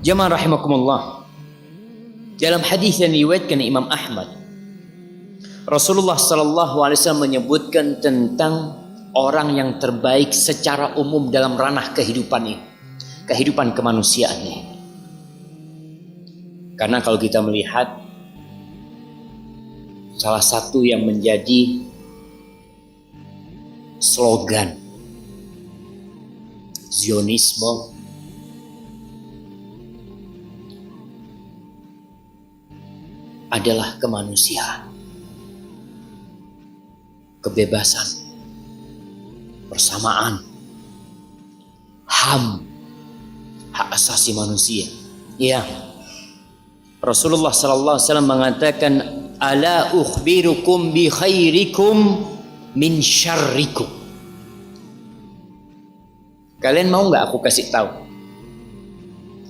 Jamaah rahimakumullah. Dalam hadis yang diriwayatkan Imam Ahmad, Rasulullah sallallahu alaihi wasallam menyebutkan tentang orang yang terbaik secara umum dalam ranah kehidupan ini, kehidupan kemanusiaan ini. Karena kalau kita melihat salah satu yang menjadi slogan Zionisme adalah kemanusiaan, kebebasan, persamaan, HAM, hak asasi manusia. Ya, Rasulullah sallallahu alaihi wasallam mengatakan, "Ala ukhbirukum bi khairikum min syarrikum." Kalian mau nggak aku kasih tahu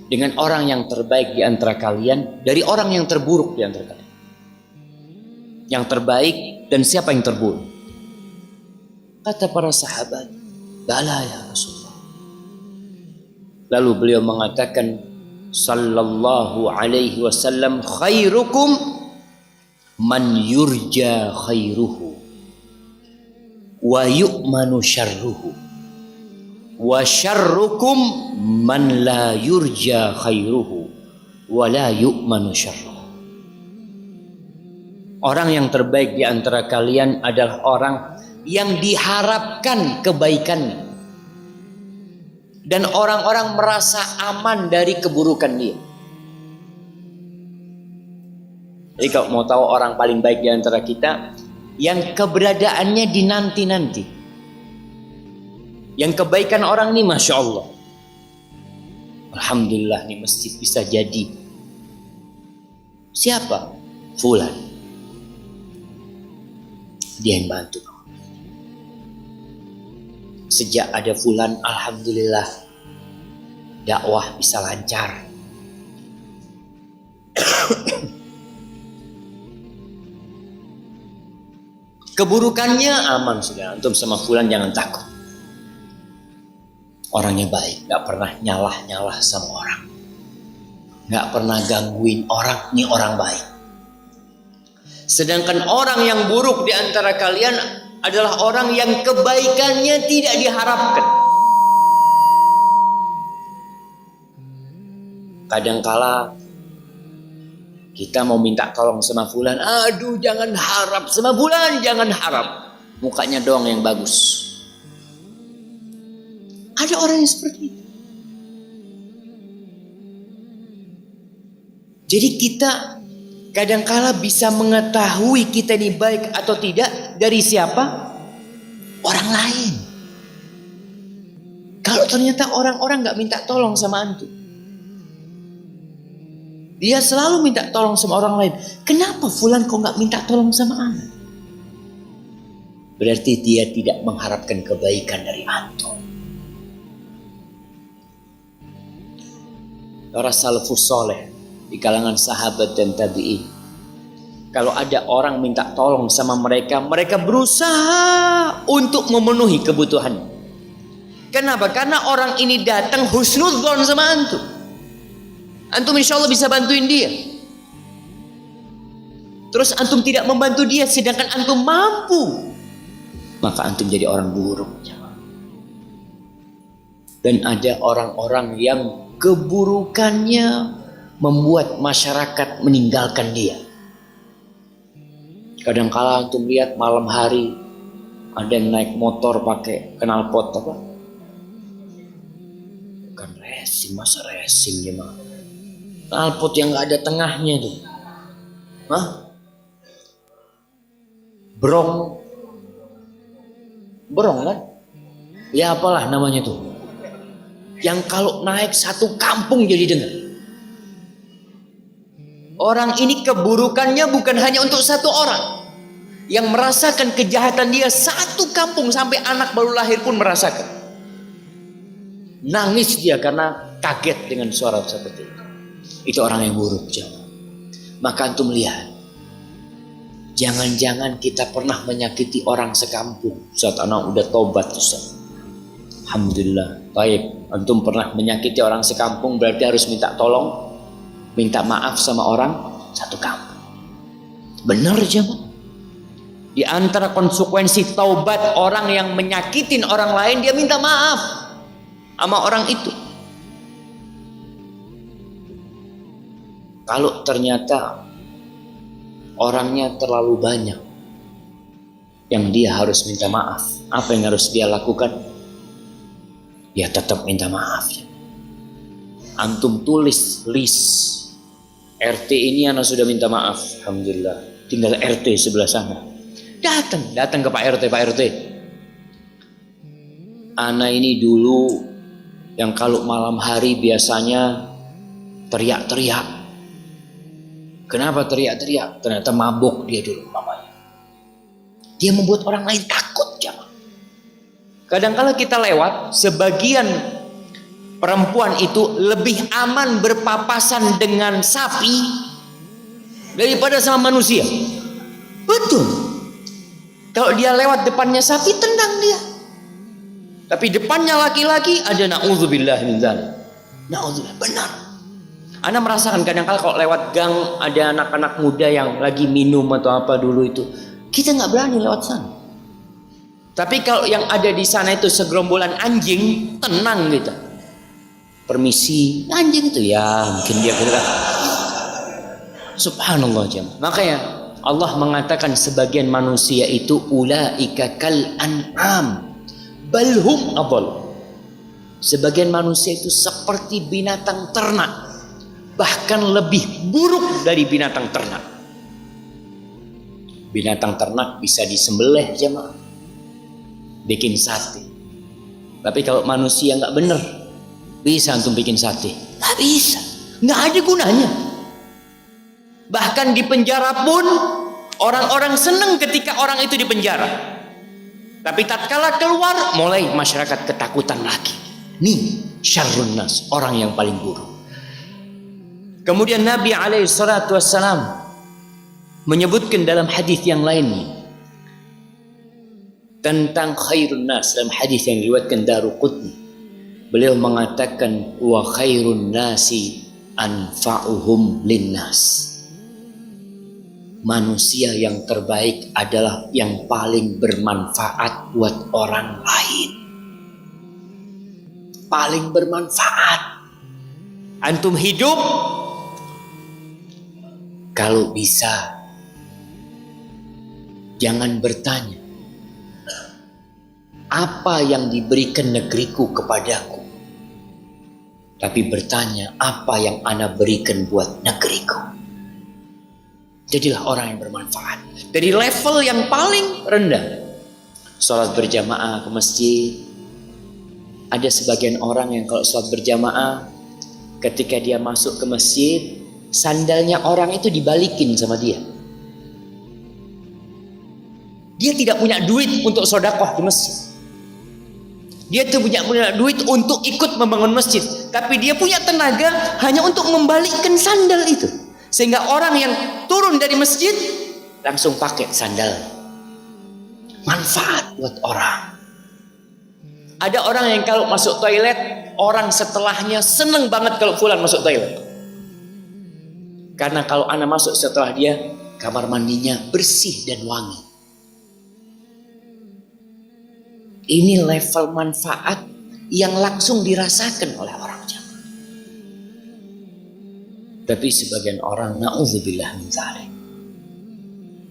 dengan orang yang terbaik di antara kalian dari orang yang terburuk di antara kalian? Yang terbaik dan siapa yang terburuk? Kata para sahabat, "Bala ya Rasulullah." Lalu beliau mengatakan sallallahu alaihi wasallam, "Khairukum man yurja khairuhu wa yu'manu syarruhu wa syarrukum man la yurja khairuhu wa la yu'manu syarruhu." Orang yang terbaik di antara kalian adalah orang yang diharapkan kebaikannya dan orang-orang merasa aman dari keburukan dia. Jadi kalau mau tahu orang paling baik di antara kita, yang keberadaannya dinanti-nanti, yang kebaikan orang ini Masya Allah, alhamdulillah nih mesti bisa jadi. Siapa? Fulan. Dia yang bantu. Sejak ada Fulan, alhamdulillah dakwah bisa lancar. Keburukannya aman sudah. Antum sama Fulan jangan takut. Orangnya baik, gak pernah nyalah-nyalah sama orang, gak pernah gangguin orang, ini orang baik. Sedangkan orang yang buruk di antara kalian adalah orang yang kebaikannya tidak diharapkan. Kadangkala kita mau minta tolong sama Fulan, aduh jangan harap sama Fulan, jangan harap, mukanya doang yang bagus. Ada orang yang seperti itu. Jadi kita kadangkala bisa mengetahui kita ini baik atau tidak dari siapa? Orang lain. Kalau ternyata orang-orang gak minta tolong sama antum, dia selalu minta tolong sama orang lain, kenapa Fulan kok gak minta tolong sama ana? Berarti dia tidak mengharapkan kebaikan dari antum. Para salafus soleh di kalangan sahabat dan tabi'in, kalau ada orang minta tolong sama mereka, mereka berusaha untuk memenuhi kebutuhan. Kenapa? Karena orang ini datang husnudzon sama antum. Antum insya Allah bisa bantuin dia. Terus antum tidak membantu dia, sedangkan antum mampu, maka antum jadi orang buruk. Dan ada orang-orang yang keburukannya membuat masyarakat meninggalkan dia. Kadang-kala antum lihat malam hari ada yang naik motor pakai knalpot apa? Bukan racing, masa racing gimana? Knalpot yang nggak ada tengahnya tuh. Hah? Brong kan? Ya apalah namanya tuh. Yang kalau naik satu kampung jadi dengar. Orang ini keburukannya bukan hanya untuk satu orang. Yang merasakan kejahatan dia satu kampung, sampai anak baru lahir pun merasakan. Nangis dia karena kaget dengan suara seperti itu. Itu orang yang buruk, jemaah. Maka antum lihat, jangan-jangan kita pernah menyakiti orang sekampung saat anak udah tobat, Ustaz. Alhamdulillah. Baik, antum pernah menyakiti orang sekampung berarti harus minta tolong, minta maaf sama orang satu kampung. Benar jemaah. Di antara konsekuensi taubat orang yang menyakitin orang lain, dia minta maaf sama orang itu. Kalau ternyata orangnya terlalu banyak yang dia harus minta maaf, apa yang harus dia lakukan? Dia tetap minta maaf. Antum tulis list RT ini anak sudah minta maaf, alhamdulillah. Tinggal RT sebelah sana. Datang ke Pak RT, Pak RT. Anak ini dulu yang kalau malam hari biasanya teriak-teriak. Kenapa teriak-teriak? Ternyata mabuk dia dulu mamanya. Dia membuat orang lain takut, jamaah. Kadang-kala kita lewat, sebagian perempuan itu lebih aman berpapasan dengan sapi daripada sama manusia. Betul. Kalau dia lewat depannya sapi, tendang dia. Tapi depannya laki-laki, ada na'udzubillah min dzalik. Na'udzubillah, benar. Anda merasakan kadang-kala kalau lewat gang ada anak-anak muda yang lagi minum atau apa dulu itu, kita nggak berani lewat sana. Tapi kalau yang ada di sana itu segerombolan anjing, tenang gitu. Permisi, anjing itu ya mungkin dia kira. Subhanallah jemaah. Makanya Allah mengatakan sebagian manusia itu ulaika kal an'am balhum adall. Sebagian manusia itu seperti binatang ternak, bahkan lebih buruk dari binatang ternak. Binatang ternak bisa disembelih jemaah, bikin sate. Tapi kalau manusia nggak bener, bisa antum bikin sate? Nggak bisa, nggak ada gunanya. Bahkan di penjara pun orang-orang senang ketika orang itu di penjara. Tapi tatkala keluar, mulai masyarakat ketakutan lagi. Nih syarrun nas, orang yang paling buruk. Kemudian Nabi SAW menyebutkan dalam hadis yang lain tentang khairun nas, dalam hadis yang diriwayatkan Daruqutni. Beliau mengatakan wa khairun nasi anfa'uhum linnas. Manusia yang terbaik adalah yang paling bermanfaat buat orang lain. Paling bermanfaat. Antum hidup, kalau bisa jangan bertanya apa yang diberikan negeriku kepadaku, tapi bertanya apa yang ana berikan buat negeriku. Jadilah orang yang bermanfaat. Dari level yang paling rendah, sholat berjamaah ke masjid. Ada sebagian orang yang kalau sholat berjamaah, ketika dia masuk ke masjid, sandalnya orang itu dibalikin sama dia. Dia tidak punya duit untuk sedekah di masjid. Dia tidak punya duit untuk ikut membangun masjid. Tapi dia punya tenaga hanya untuk membalikkan sandal itu. Sehingga orang yang turun dari masjid langsung pakai sandal. Manfaat buat orang. Ada orang yang kalau masuk toilet, orang setelahnya seneng banget kalau fulan masuk toilet. Karena kalau ana masuk setelah dia, kamar mandinya bersih dan wangi. Ini level manfaat yang langsung dirasakan oleh orang jamaah. Tapi sebagian orang, na'udzubillah min dzalik,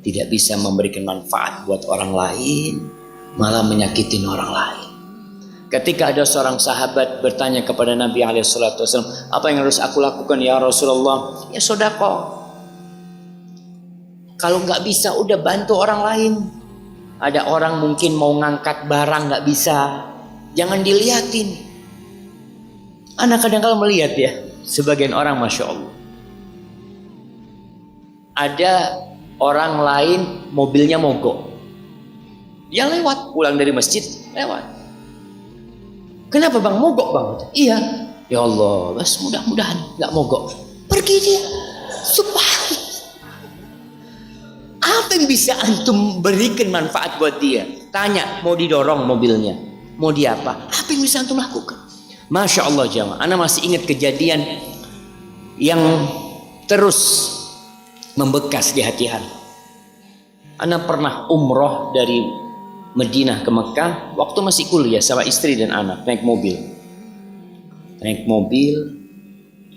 tidak bisa memberikan manfaat buat orang lain, malah menyakitin orang lain. Ketika ada seorang sahabat bertanya kepada Nabi SAW, apa yang harus aku lakukan ya Rasulullah? Ya sedekah. Kalau nggak bisa udah bantu orang lain. Ada orang mungkin mau ngangkat barang nggak bisa, jangan dilihatin. Anak kadang-kadang melihat ya, sebagian orang masya Allah. Ada orang lain mobilnya mogok, dia lewat pulang dari masjid lewat. Kenapa bang mogok bang? Iya. Ya Allah, bas mudah-mudahan nggak mogok. Pergi dia. Subhanallah. Apa yang bisa antum berikan manfaat buat dia? Tanya, mau didorong mobilnya? Mau dia apa? Apa yang bisa antum lakukan? Masya Allah jamaah. Ana masih ingat kejadian yang terus membekas di hati ana. Ana pernah umroh dari Madinah ke Mekah waktu masih kuliah sama istri dan anak, naik mobil.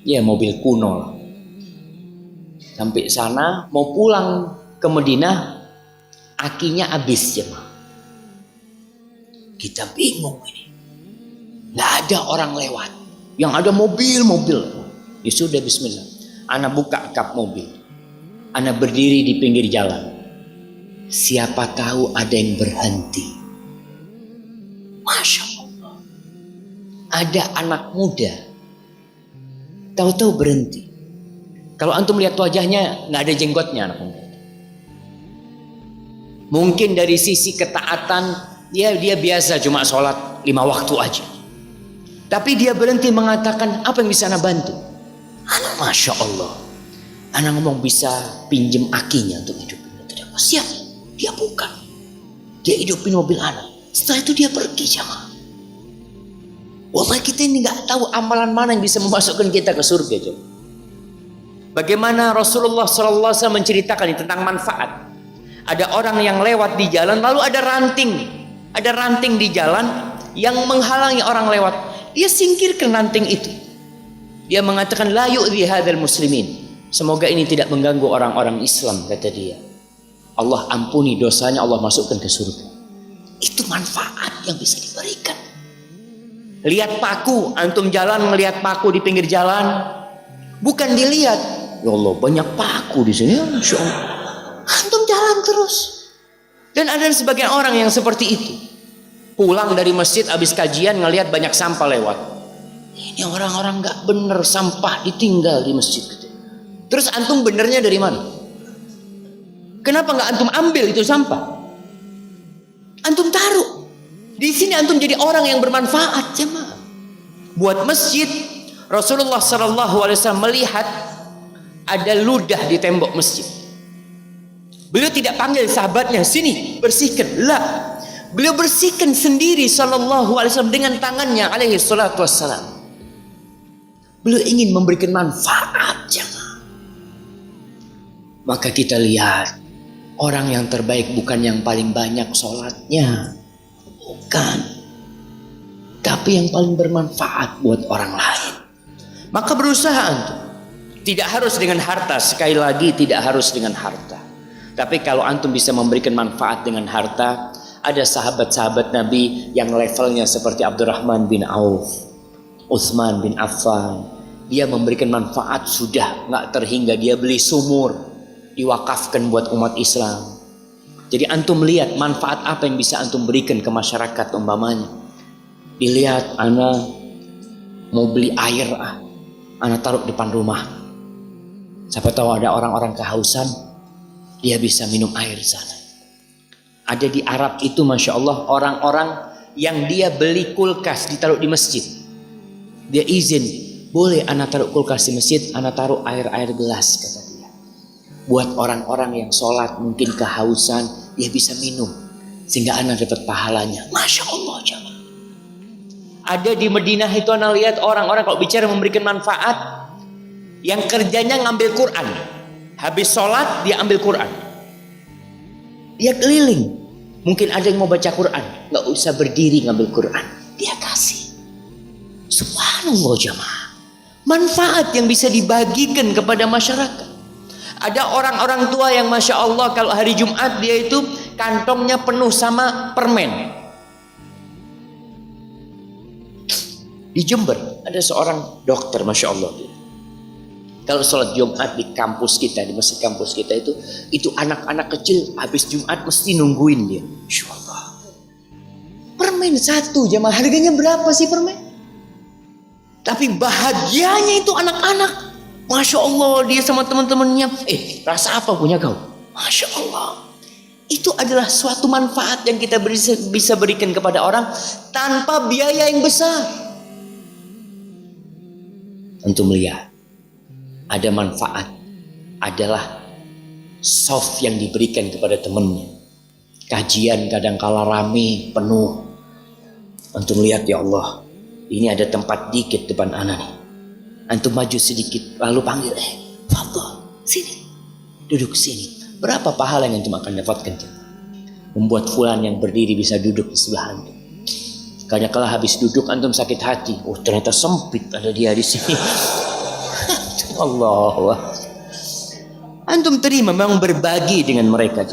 Ya mobil kuno lah. Sampai sana mau pulang ke Madinah, akinya habis jemaah. Kita bingung ini, nggak ada orang lewat, yang ada mobil. Ya sudah Bismillah, ana buka kap mobil, ana berdiri di pinggir jalan. Siapa tahu ada yang berhenti. Masya Allah, ada anak muda, tahu-tahu berhenti. Kalau antum lihat wajahnya nggak ada jenggotnya anak muda. Mungkin dari sisi ketaatan dia biasa cuma sholat 5 waktu aja. Tapi dia berhenti mengatakan, apa yang bisa ana bantu? Ana Masya Allah, ana ngomong bisa pinjem akinya untuk hidupin. Tidak siap, dia bukan. Dia hidupin mobil ana. Setelah itu dia pergi jamaah. Wallahi kita ini nggak tahu amalan mana yang bisa memasukkan kita ke surga jamaah. Bagaimana Rasulullah SAW menceritakan tentang manfaat. Ada orang yang lewat di jalan, lalu ada ranting di jalan yang menghalangi orang lewat. Dia singkirkan ranting itu. Dia mengatakan la yu'dhi hadzal muslimin. Semoga ini tidak mengganggu orang-orang Islam, kata dia. Allah ampuni dosanya, Allah masukkan ke surga. Itu manfaat yang bisa diberikan. Lihat paku, antum jalan melihat paku di pinggir jalan, bukan dilihat, ya Allah banyak paku di sini, Masya Allah. Antum jalan terus. Dan ada sebagian orang yang seperti itu. Pulang dari masjid habis kajian ngelihat banyak sampah lewat. Ini orang-orang nggak bener, sampah ditinggal di masjid. Terus antum benernya dari mana? Kenapa nggak antum ambil itu sampah? Antum taruh. Di sini antum jadi orang yang bermanfaat jemaah. Buat masjid, Rasulullah SAW melihat ada ludah di tembok masjid. Beliau tidak panggil sahabatnya, sini bersihkan. Lah, beliau bersihkan sendiri SAW dengan tangannya alaihi salatu wassalam. Beliau ingin memberikan manfaat jemaah. Maka kita lihat, orang yang terbaik bukan yang paling banyak sholatnya, bukan, tapi yang paling bermanfaat buat orang lain. Maka berusaha antum. Tidak harus dengan harta, sekali lagi tidak harus dengan harta. Tapi kalau antum bisa memberikan manfaat dengan harta, ada sahabat-sahabat Nabi yang levelnya seperti Abdurrahman bin Auf, Utsman bin Affan. Dia memberikan manfaat sudah nggak terhingga, dia beli sumur, diwakafkan buat umat Islam. Jadi antum lihat manfaat apa yang bisa antum berikan ke masyarakat umpamanya. Dilihat, ana mau beli air, ana taruh depan rumah. Siapa tahu ada orang-orang kehausan, dia bisa minum air sana. Ada di Arab itu Masya Allah orang-orang yang dia beli kulkas ditaruh di masjid. Dia izin, boleh ana taruh kulkas di masjid, ana taruh air gelas, kata dia. Buat orang-orang yang sholat mungkin kehausan, dia bisa minum sehingga ana dapat pahalanya. Masya Allah jamaah. Ada di Madinah itu ana lihat orang-orang kalau bicara memberikan manfaat, yang kerjanya ngambil Quran. Habis sholat dia ambil Quran. Dia keliling. Mungkin ada yang mau baca Quran, nggak usah berdiri ngambil Quran, dia kasih. Subhanallah jamaah. Manfaat yang bisa dibagikan kepada masyarakat. Ada orang-orang tua yang Masya Allah kalau hari Jumat dia itu kantongnya penuh sama permen. Di Jember ada seorang dokter Masya Allah. Kalau sholat Jumat di kampus kita, di masjid kampus kita itu anak-anak kecil habis Jumat mesti nungguin dia. Masya Allah. Permen satu jamaah, harganya berapa sih permen? Tapi bahagianya itu anak-anak. Masya Allah, dia sama teman-temannya. Rasa apa punya kau? Masya Allah. Itu adalah suatu manfaat yang kita bisa berikan kepada orang tanpa biaya yang besar. Untuk melihat, ada manfaat adalah soft yang diberikan kepada temannya. Kajian kadang kala rame, penuh. Antum lihat ya Allah, ini ada tempat dikit depan ana nih. Antum maju sedikit, lalu panggil, fadhal, sini, duduk sini. Berapa pahala yang antum akan dapatkan? Membuat fulan yang berdiri bisa duduk di sebelah antum. Karena kalau habis duduk antum sakit hati, oh ternyata sempit ada dia di sini. Allah, antum terima memang berbagi dengan mereka.